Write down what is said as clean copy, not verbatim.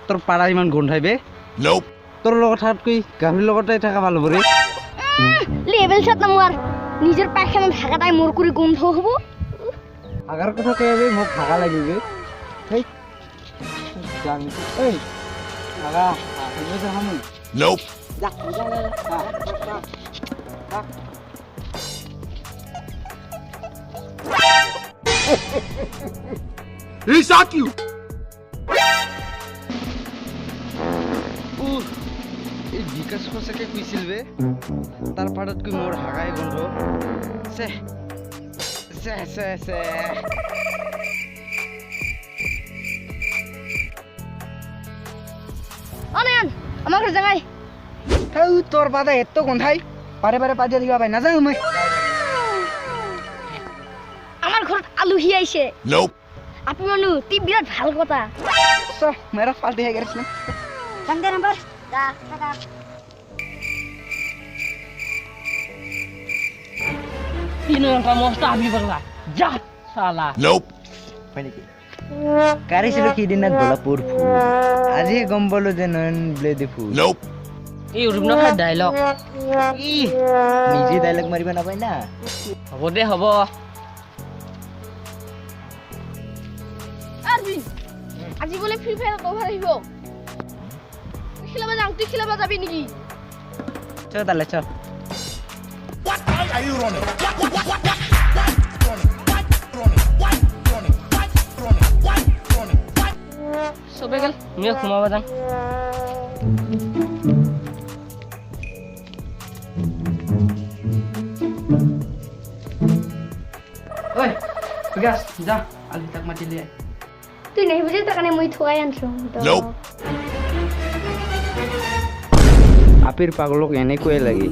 তোৰ পাড়া ইমান গোন্ধাইবে তোৰ লগত থাকাতকৈ গাভীৰ লগতে থাকা ভাল হ'ব ৰে লেভেল সাত নাম্বাৰ নিজেৰ পায়খানা থাকাটাই মোৰ কৰে গন্ধ হবো আগাৰ কথা কইবে মোক ভাগা লাগিবে হেই জানি এই আগা আহিব যা হামু Nope. যা He shot you. এই বিকাশ সঁচাকে কৈছিল বে তাৰ পাড়াতকৈ মোৰ হাগাই গন্ধ সে সে সে সে অনেন আমার ঘরে জাগাই তোর বাদা এত গন্ধাই পারে পারে পাজিয়া দিবা পাই না যাও মই আমার ঘরত আলুহি আইছে Nope. আপনি মানু তি বিরাট ভাল কথা সো মেরা ফালতু হয়ে গেছে না জানতে নাম্বার যা টাকা Ini yang kamu harus tahu bangla. Jah, salah. Nope. হয় নেকি কাৰিছিলো সিদিনা গোলাপুৰ ফুল আজি গম পালো যে নয়ন ব্লেডি ফুল Nope. Ini udah benar dialog. নিজে ডাইলগ মাৰিব নাপায় না হ'ব দে হ'ব। আরবিন আজি বলে ফ্রি ফায়ার কভার হইব তুই খেলাবা যাও তুই খেলাবা যাবি নাকি চ তাহলে চ Sobe gal, mia kumawa dang. ঐ বিকাশ যা আজি তাক মাতি লিয়ে তুই নাই বুঝে তাকানে মই থুয়াই আনছো Nope. আপিৰ পাগলক এনেকৈয়ে লাগে